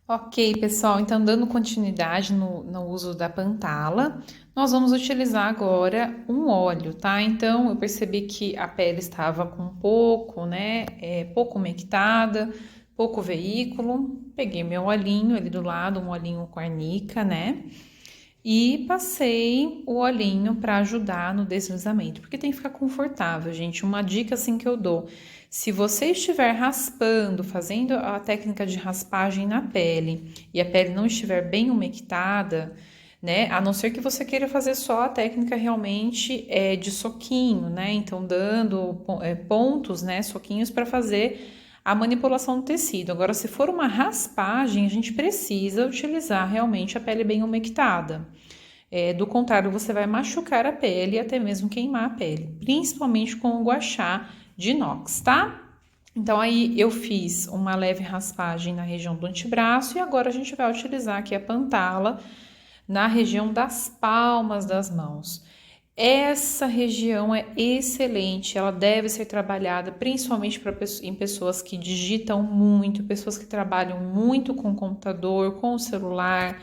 Ok, pessoal, então dando continuidade no uso da Pantala, nós vamos utilizar agora um óleo, tá? Então eu percebi que a pele estava com pouco, né, pouco umectada, pouco veículo, peguei meu olhinho ali do lado, um olhinho com arnica, né? E passei o olhinho para ajudar no deslizamento, porque tem que ficar confortável, gente. Uma dica assim que eu dou: se você estiver raspando, fazendo a técnica de raspagem na pele e a pele não estiver bem umectada, né? A não ser que você queira fazer só a técnica realmente de soquinho, né? Então, dando pontos, né? Soquinhos para fazer a manipulação do tecido. Agora, se for uma raspagem, a gente precisa utilizar realmente a pele bem umectada. Do contrário, você vai machucar a pele e até mesmo queimar a pele, principalmente com o gua sha de inox, tá? Então aí eu fiz uma leve raspagem na região do antebraço e agora a gente vai utilizar aqui a Pantala na região das palmas das mãos. Essa região é excelente, ela deve ser trabalhada principalmente em pessoas que digitam muito, pessoas que trabalham muito com o computador, com o celular,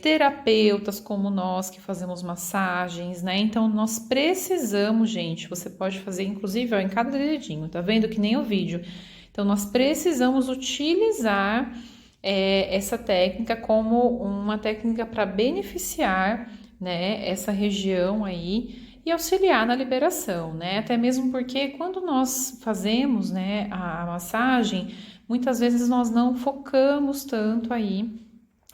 terapeutas como nós que fazemos massagens, né? Então nós precisamos, gente, você pode fazer inclusive ó, em cada dedinho, tá vendo que nem o vídeo. Então nós precisamos utilizar essa técnica como uma técnica para beneficiar, né, essa região aí e auxiliar na liberação, né? Até mesmo porque quando nós fazemos, né, a massagem, muitas vezes nós não focamos tanto aí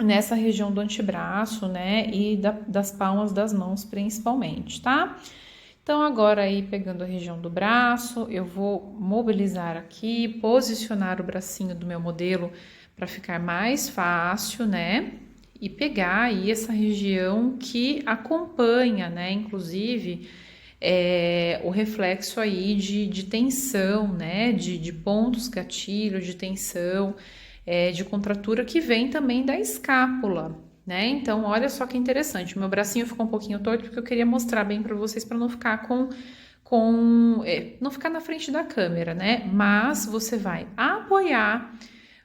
nessa região do antebraço, né, e das palmas das mãos principalmente, tá? Então, agora aí pegando a região do braço, eu vou mobilizar aqui, posicionar o bracinho do meu modelo para ficar mais fácil, né? E pegar aí essa região que acompanha, né? Inclusive, o reflexo aí de tensão, né? De pontos gatilho, de tensão, de contratura que vem também da escápula, né? Então, olha só que interessante. O meu bracinho ficou um pouquinho torto porque eu queria mostrar bem para vocês para não ficar não ficar na frente da câmera, né? Mas você vai apoiar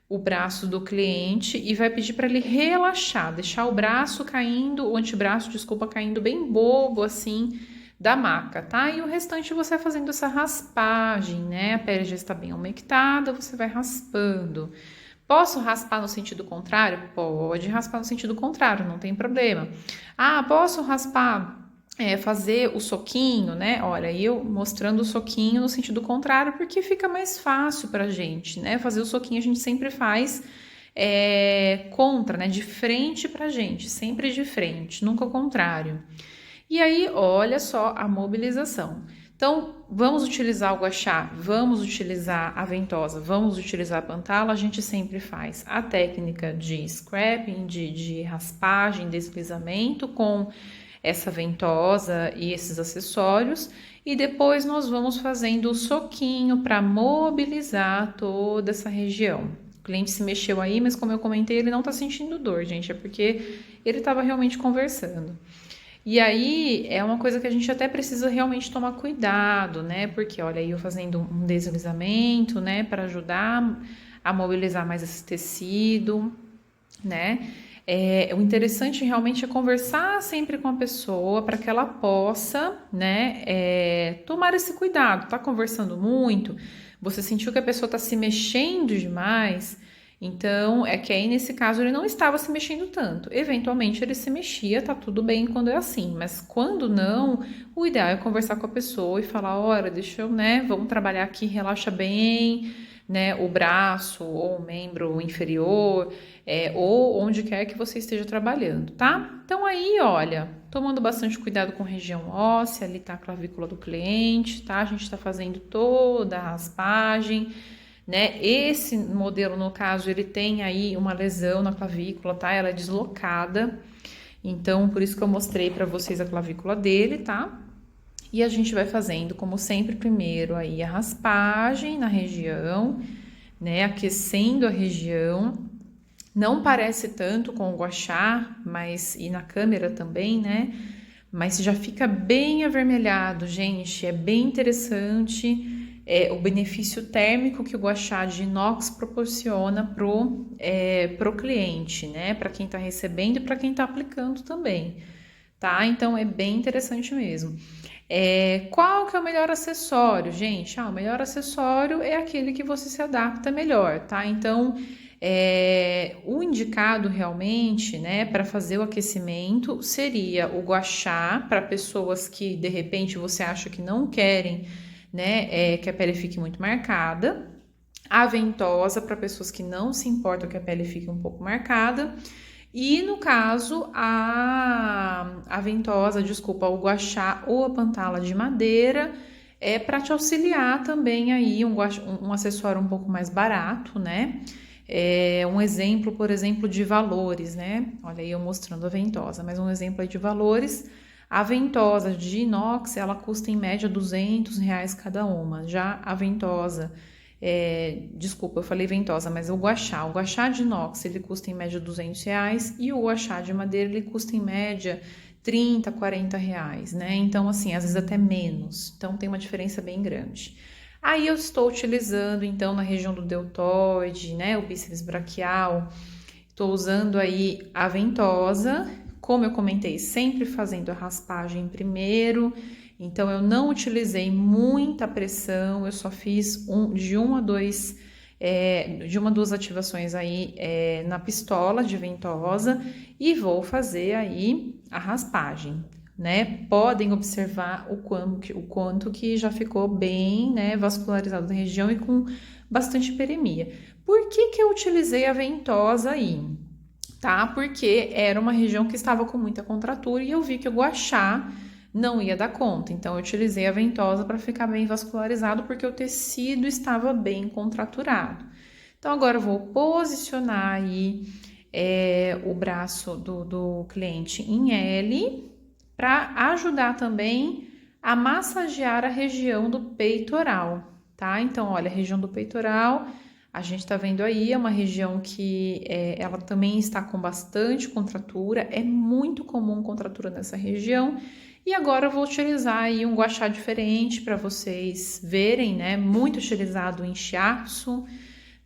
o braço do cliente e vai pedir para ele relaxar, deixar o braço caindo, o antebraço, desculpa, caindo bem bobo assim da maca, tá? E o restante você vai fazendo essa raspagem, né? A pele já está bem umectada, você vai raspando. Posso raspar no sentido contrário? Pode raspar no sentido contrário, não tem problema. Ah, posso raspar, fazer o soquinho, né? Olha, eu mostrando o soquinho no sentido contrário, porque fica mais fácil pra gente, né? Fazer o soquinho a gente sempre faz contra, né? De frente pra gente, sempre de frente, nunca o contrário. E aí, olha só a mobilização. Então, vamos utilizar o gua sha, vamos utilizar a ventosa, vamos utilizar a pantala, a gente sempre faz a técnica de scrapping, de raspagem, deslizamento com essa ventosa e esses acessórios, e depois nós vamos fazendo o soquinho para mobilizar toda essa região. O cliente se mexeu aí, mas como eu comentei, ele não tá sentindo dor, gente, é porque ele estava realmente conversando. E aí é uma coisa que a gente até precisa realmente tomar cuidado, né? Porque olha, aí eu fazendo um deslizamento, né, para ajudar a mobilizar mais esse tecido, né? O interessante realmente é conversar sempre com a pessoa para que ela possa, né, tomar esse cuidado. Tá conversando muito, você sentiu que a pessoa está se mexendo demais, então é que aí nesse caso ele não estava se mexendo tanto. Eventualmente ele se mexia, tá tudo bem quando é assim, mas quando não, o ideal é conversar com a pessoa e falar: olha, deixa eu, né, vamos trabalhar aqui, relaxa bem, né, o braço ou o membro inferior, ou onde quer que você esteja trabalhando, tá? Então aí, olha, tomando bastante cuidado com região óssea, ali tá a clavícula do cliente, tá? A gente tá fazendo toda a raspagem, né? Esse modelo, no caso, ele tem aí uma lesão na clavícula, tá? Ela é deslocada, então por isso que eu mostrei para vocês a clavícula dele, tá? E a gente vai fazendo, como sempre, primeiro aí a raspagem na região, né? Aquecendo a região. Não parece tanto com o gua sha, mas e na câmera também, né? Mas já fica bem avermelhado, gente. É bem interessante. o benefício térmico que o guachá de inox proporciona pro cliente, né? Para quem está recebendo e para quem está aplicando também, tá? Então é bem interessante mesmo. Qual que é o melhor acessório, gente? O melhor acessório é aquele que você se adapta melhor, tá? Então, o indicado realmente, né, para fazer o aquecimento seria o guachá para pessoas que de repente você acha que não querem, né, que a pele fique muito marcada. A ventosa para pessoas que não se importam que a pele fique um pouco marcada. E no caso, a ventosa, desculpa, o guachá ou a pantala de madeira é para te auxiliar também aí, um acessório um pouco mais barato, né? Um exemplo, por exemplo, de valores, né? Olha aí eu mostrando a ventosa, mas um exemplo aí de valores. A ventosa de inox, ela custa em média R$200 cada uma. Já a ventosa, desculpa, eu falei ventosa, mas o guachá de inox, ele custa em média R$200 e o guachá de madeira, ele custa em média R$30, R$40, né? Então, assim, às vezes até menos. Então, tem uma diferença bem grande. Aí, eu estou utilizando, então, na região do deltoide, né? O bíceps braquial. Estou usando aí a ventosa, como eu comentei, sempre fazendo a raspagem primeiro. Então, eu não utilizei muita pressão, eu só fiz de uma a duas ativações aí na pistola de ventosa e vou fazer aí a raspagem, né? Podem observar o quanto que já ficou bem, né, vascularizado na região e com bastante hiperemia. Por que que eu utilizei a ventosa aí? Tá? Porque era uma região que estava com muita contratura e eu vi que o guachá não ia dar conta. Então, eu utilizei a ventosa para ficar bem vascularizado, porque o tecido estava bem contraturado. Então, agora eu vou posicionar aí o braço do cliente em L, para ajudar também a massagear a região do peitoral, tá? Então, olha, a região do peitoral, a gente tá vendo aí, é uma região que ela também está com bastante contratura, é muito comum contratura nessa região. E agora eu vou utilizar aí um guachá diferente para vocês verem, né? Muito utilizado em shiatsu,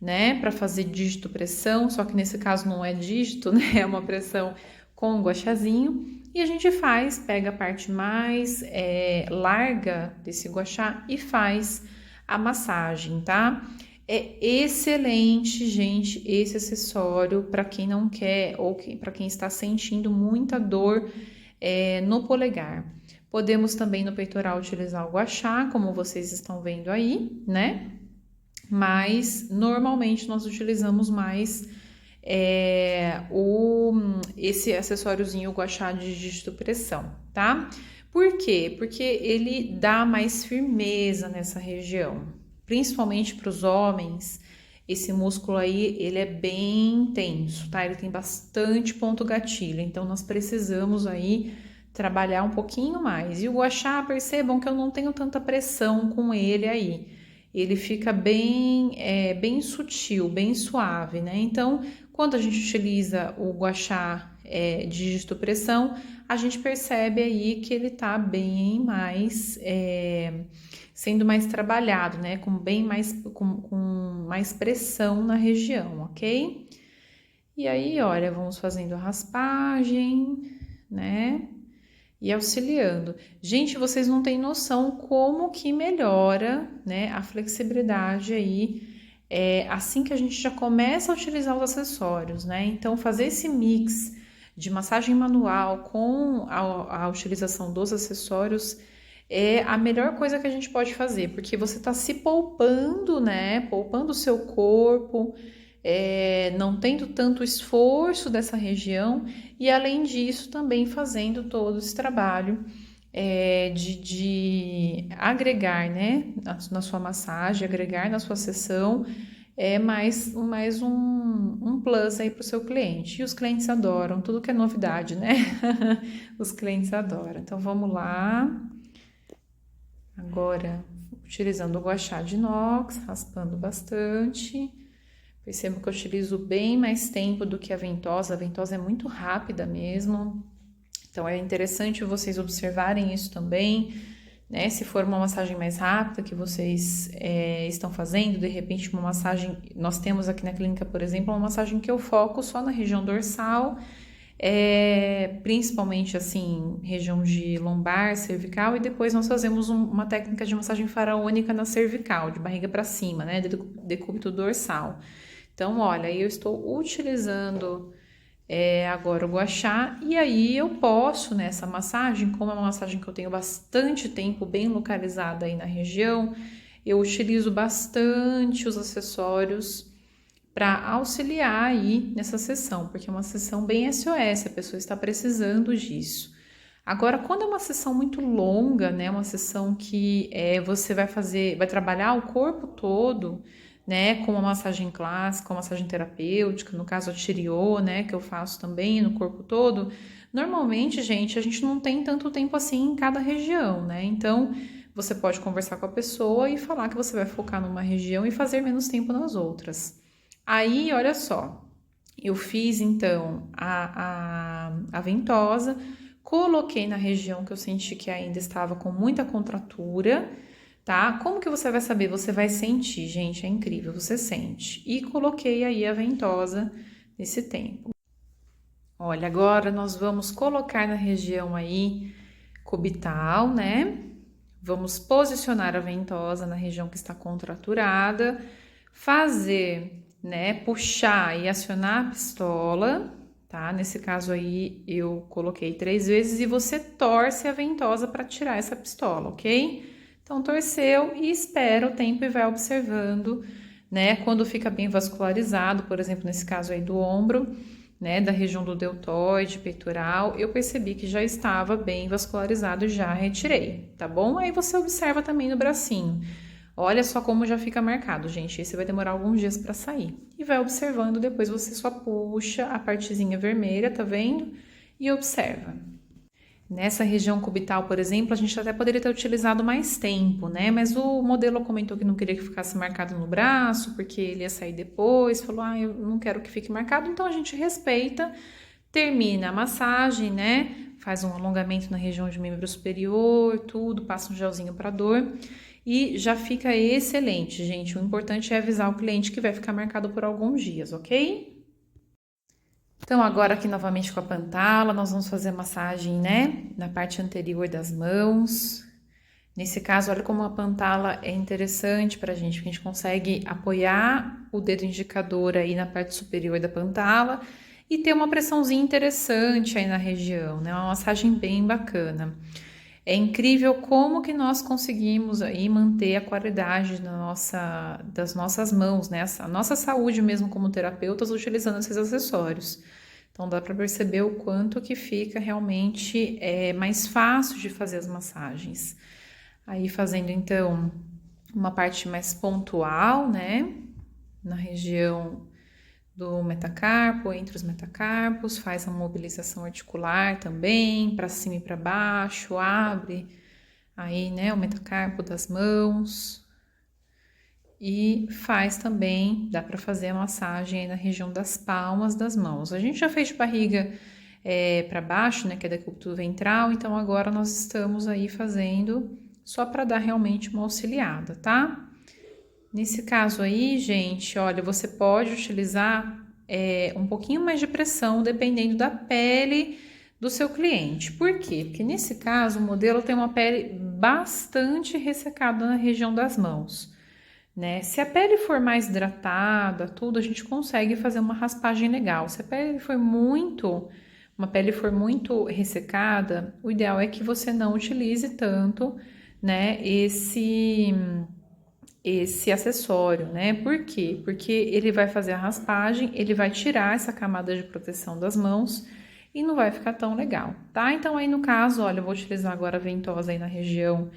né? Para fazer dígito pressão, só que nesse caso não é dígito, né? É uma pressão com um guachazinho. E a gente pega a parte mais larga desse guachá e faz a massagem, tá? É excelente, gente, esse acessório para quem não quer ou para quem está sentindo muita dor no polegar. Podemos também no peitoral utilizar o guachá, como vocês estão vendo aí, né? Mas normalmente nós utilizamos mais esse acessóriozinho, o guachá de dígito pressão, tá? Por quê? Porque ele dá mais firmeza nessa região, principalmente para os homens. Esse músculo aí, ele é bem tenso, tá? Ele tem bastante ponto gatilho, então nós precisamos aí trabalhar um pouquinho mais. E o guachá, percebam que eu não tenho tanta pressão com ele aí. Ele fica bem sutil, bem suave, né? Então, quando a gente utiliza o guachá de dígito pressão, a gente percebe aí que ele tá bem mais sendo mais trabalhado, né? Com mais pressão na região, ok? E aí, olha, vamos fazendo a raspagem, né? E auxiliando. Gente, vocês não têm noção como que melhora, né, a flexibilidade aí, assim que a gente já começa a utilizar os acessórios, né? Então, fazer esse mix de massagem manual com a utilização dos acessórios é a melhor coisa que a gente pode fazer, porque você está se poupando, né? Poupando o seu corpo, não tendo tanto esforço dessa região e, além disso, também fazendo todo esse trabalho de agregar, né, na sua massagem, agregar na sua sessão, mais um plus aí para o seu cliente. E os clientes adoram, tudo que é novidade, né? Os clientes adoram. Então, vamos lá. Agora, utilizando o guachá de inox, raspando bastante. Percebo que eu utilizo bem mais tempo do que a ventosa é muito rápida mesmo. Então, é interessante vocês observarem isso também. né? Se for uma massagem mais rápida que vocês estão fazendo, de repente uma massagem, nós temos aqui na clínica, por exemplo, uma massagem que eu foco só na região dorsal, principalmente assim, região de lombar, cervical, e depois nós fazemos uma técnica de massagem faraônica na cervical, de barriga para cima, né? Decúbito dorsal. Então, olha, eu estou utilizando agora o gua sha, e aí eu posso nessa massagem, como é uma massagem que eu tenho bastante tempo bem localizada aí na região, eu utilizo bastante os acessórios para auxiliar aí nessa sessão, porque é uma sessão bem SOS, a pessoa está precisando disso. Agora, quando é uma sessão muito longa, né, uma sessão que você vai trabalhar o corpo todo, né, com uma massagem clássica, uma massagem terapêutica, no caso a Tiriô, né, que eu faço também no corpo todo, normalmente, gente, a gente não tem tanto tempo assim em cada região, né, então você pode conversar com a pessoa e falar que você vai focar numa região e fazer menos tempo nas outras. Aí, olha só, eu fiz então a ventosa, coloquei na região que eu senti que ainda estava com muita contratura, tá? Como que você vai saber? Você vai sentir, gente, é incrível, você sente. E coloquei aí a ventosa nesse tempo. Olha, agora nós vamos colocar na região aí cubital, né? Vamos posicionar a ventosa na região que está contraturada, fazer, né, puxar e acionar a pistola, tá? Nesse caso aí eu coloquei 3 vezes e você torce a ventosa para tirar essa pistola, ok? Então, torceu e espera o tempo e vai observando, né? Quando fica bem vascularizado, por exemplo, nesse caso aí do ombro, né? Da região do deltoide, peitoral, eu percebi que já estava bem vascularizado e já retirei, tá bom? Aí você observa também no bracinho. Olha só como já fica marcado, gente. Esse vai demorar alguns dias para sair. E vai observando, depois você só puxa a partezinha vermelha, tá vendo? E observa. Nessa região cubital, por exemplo, a gente até poderia ter utilizado mais tempo, né? Mas o modelo comentou que não queria que ficasse marcado no braço, porque ele ia sair depois. Falou, eu não quero que fique marcado. Então, a gente respeita, termina a massagem, né? Faz um alongamento na região de membro superior, tudo, passa um gelzinho para dor. E já fica excelente, gente. O importante é avisar o cliente que vai ficar marcado por alguns dias, ok? Então, agora aqui novamente com a pantala, nós vamos fazer massagem, né? Na parte anterior das mãos. Nesse caso, olha como a pantala é interessante pra gente, porque a gente consegue apoiar o dedo indicador aí na parte superior da pantala e ter uma pressãozinha interessante aí na região, né? Uma massagem bem bacana. É incrível como que nós conseguimos aí manter a qualidade das nossas mãos, né? A nossa saúde mesmo como terapeutas utilizando esses acessórios. Então dá para perceber o quanto que fica realmente mais fácil de fazer as massagens. Aí fazendo então uma parte mais pontual, né? Na região do metacarpo, entre os metacarpos, faz a mobilização articular também, para cima e para baixo, abre aí, né, o metacarpo das mãos. E faz também, dá para fazer a massagem aí na região das palmas das mãos. A gente já fez de barriga para baixo, né, que é decúbito ventral, então agora nós estamos aí fazendo só para dar realmente uma auxiliada, tá? Nesse caso aí, gente, olha, você pode utilizar um pouquinho mais de pressão, dependendo da pele do seu cliente. Por quê? Porque nesse caso, o modelo tem uma pele bastante ressecada na região das mãos, né? Se a pele for mais hidratada, tudo, a gente consegue fazer uma raspagem legal. Se a pele for uma pele for muito ressecada, o ideal é que você não utilize tanto, né, esse acessório, né? Por quê? Porque ele vai fazer a raspagem, ele vai tirar essa camada de proteção das mãos e não vai ficar tão legal, tá? Então, aí no caso, olha, eu vou utilizar agora a ventosa aí na região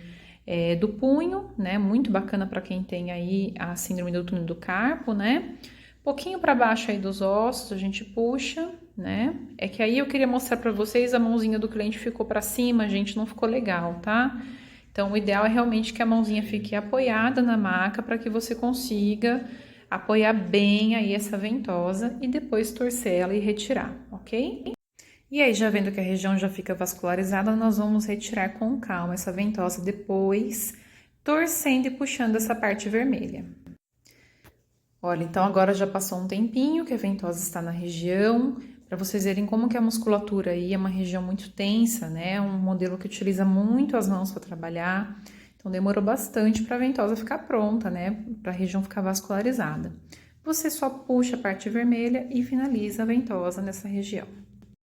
do punho, né? Muito bacana para quem tem aí a síndrome do túnel do carpo, né? Pouquinho para baixo aí dos ossos, a gente puxa, né? É que aí eu queria mostrar para vocês, a mãozinha do cliente ficou para cima, gente, não ficou legal, tá? Então, o ideal é realmente que a mãozinha fique apoiada na maca para que você consiga apoiar bem aí essa ventosa e depois torcer ela e retirar, ok? E aí, já vendo que a região já fica vascularizada, nós vamos retirar com calma essa ventosa depois, torcendo e puxando essa parte vermelha. Olha, então agora já passou um tempinho que a ventosa está na região, para vocês verem como que a musculatura aí é uma região muito tensa, né? Um modelo que utiliza muito as mãos para trabalhar, então demorou bastante para a ventosa ficar pronta, né? Para a região ficar vascularizada. Você só puxa a parte vermelha e finaliza a ventosa nessa região.